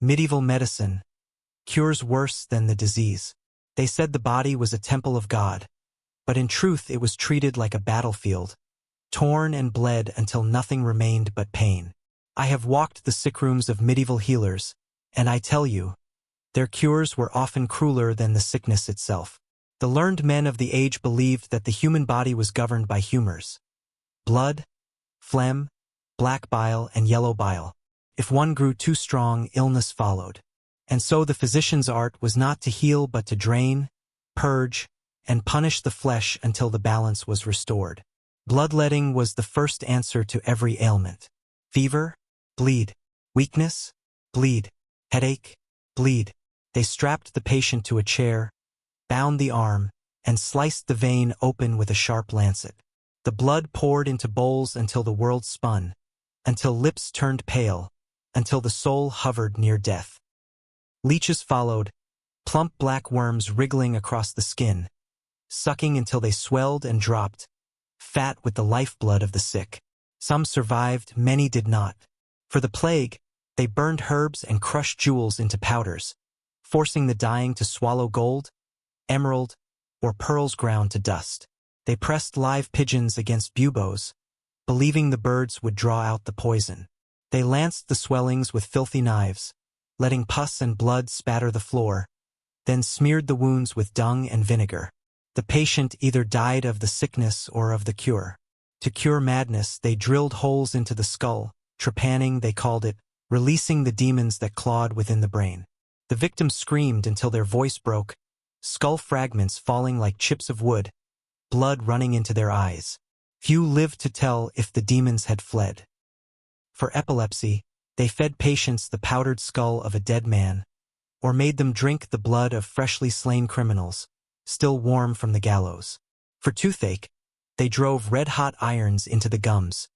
Medieval medicine cures worse than the disease. They said the body was a temple of God, but in truth it was treated like a battlefield, torn and bled until nothing remained but pain. I have walked the sick rooms of medieval healers, and I tell you, their cures were often crueler than the sickness itself. The learned men of the age believed that the human body was governed by humors: blood, phlegm, black bile, and yellow bile. If one grew too strong, illness followed. And so the physician's art was not to heal but to drain, purge, and punish the flesh until the balance was restored. Bloodletting was the first answer to every ailment. Fever? Bleed. Weakness? Bleed. Headache? Bleed. They strapped the patient to a chair, bound the arm, and sliced the vein open with a sharp lancet. The blood poured into bowls until the world spun, until lips turned pale, until the soul hovered near death. Leeches followed, plump black worms wriggling across the skin, sucking until they swelled and dropped, fat with the lifeblood of the sick. Some survived, many did not. For the plague, they burned herbs and crushed jewels into powders, forcing the dying to swallow gold, emerald, or pearls ground to dust. They pressed live pigeons against buboes, believing the birds would draw out the poison. They lanced the swellings with filthy knives, letting pus and blood spatter the floor, then smeared the wounds with dung and vinegar. The patient either died of the sickness or of the cure. To cure madness, they drilled holes into the skull, trepanning they called it, releasing the demons that clawed within the brain. The victims screamed until their voice broke, skull fragments falling like chips of wood, blood running into their eyes. Few lived to tell if the demons had fled. For epilepsy, they fed patients the powdered skull of a dead man, or made them drink the blood of freshly slain criminals, still warm from the gallows. For toothache, they drove red-hot irons into the gums,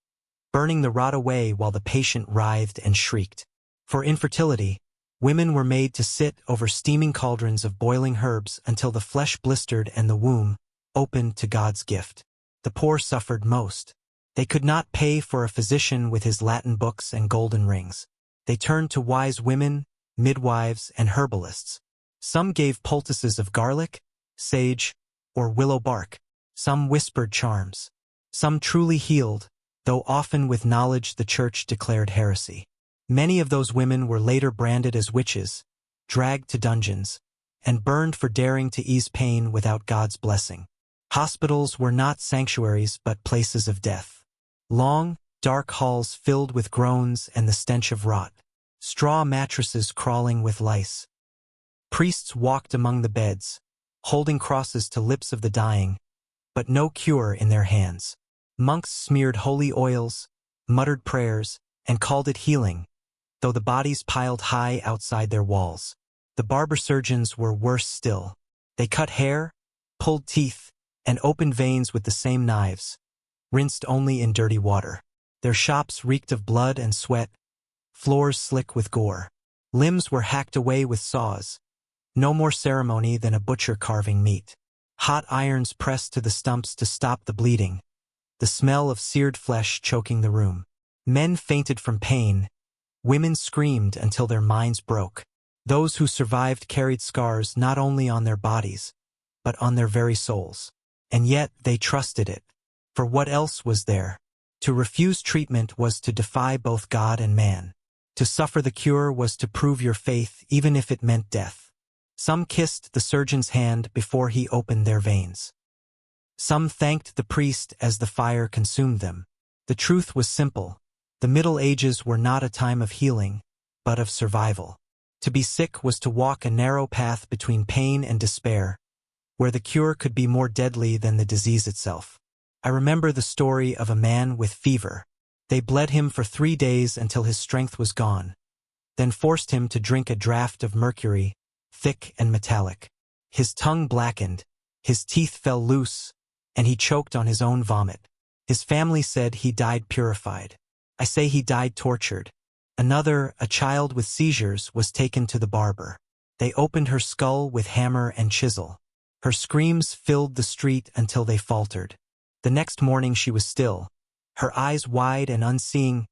burning the rot away while the patient writhed and shrieked. For infertility, women were made to sit over steaming cauldrons of boiling herbs until the flesh blistered and the womb opened to God's gift. The poor suffered most. They could not pay for a physician with his Latin books and golden rings. They turned to wise women, midwives, and herbalists. Some gave poultices of garlic, sage, or willow bark. Some whispered charms. Some truly healed, though often with knowledge the church declared heresy. Many of those women were later branded as witches, dragged to dungeons, and burned for daring to ease pain without God's blessing. Hospitals were not sanctuaries but places of death. Long, dark halls filled with groans and the stench of rot. Straw mattresses crawling with lice. Priests walked among the beds, holding crosses to lips of the dying, but no cure in their hands. Monks smeared holy oils, muttered prayers, and called it healing, though the bodies piled high outside their walls. The barber surgeons were worse still. They cut hair, pulled teeth, and opened veins with the same knives, rinsed only in dirty water. Their shops reeked of blood and sweat, floors slick with gore. Limbs were hacked away with saws. No more ceremony than a butcher carving meat. Hot irons pressed to the stumps to stop the bleeding, the smell of seared flesh choking the room. Men fainted from pain. Women screamed until their minds broke. Those who survived carried scars not only on their bodies, but on their very souls. And yet they trusted it. For what else was there? To refuse treatment was to defy both God and man. To suffer the cure was to prove your faith even if it meant death. Some kissed the surgeon's hand before he opened their veins. Some thanked the priest as the fire consumed them. The truth was simple. The Middle Ages were not a time of healing, but of survival. To be sick was to walk a narrow path between pain and despair, where the cure could be more deadly than the disease itself. I remember the story of a man with fever. They bled him for 3 days until his strength was gone, then forced him to drink a draught of mercury, thick and metallic. His tongue blackened, his teeth fell loose, and he choked on his own vomit. His family said he died purified. I say he died tortured. Another, a child with seizures, was taken to the barber. They opened her skull with hammer and chisel. Her screams filled the street until they faltered. The next morning she was still, her eyes wide and unseeing,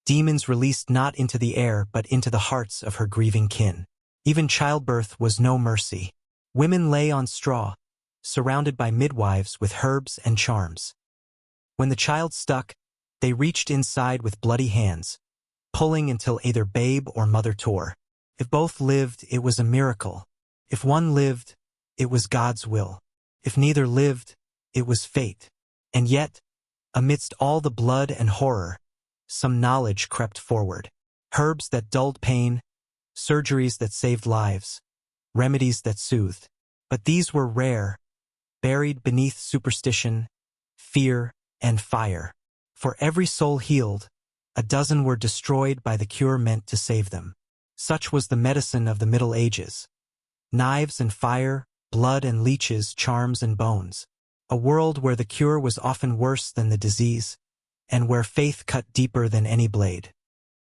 demons released not into the air but into the hearts of her grieving kin. Even childbirth was no mercy. Women lay on straw, surrounded by midwives with herbs and charms. When the child stuck, they reached inside with bloody hands, pulling until either babe or mother tore. If both lived, it was a miracle. If one lived, it was God's will. If neither lived, it was fate. And yet, amidst all the blood and horror, some knowledge crept forward. Herbs that dulled pain, surgeries that saved lives, remedies that soothed. But these were rare, buried beneath superstition, fear, and fire. For every soul healed, a dozen were destroyed by the cure meant to save them. Such was the medicine of the Middle Ages. Knives and fire, blood and leeches, charms and bones. A world where the cure was often worse than the disease, and where faith cut deeper than any blade.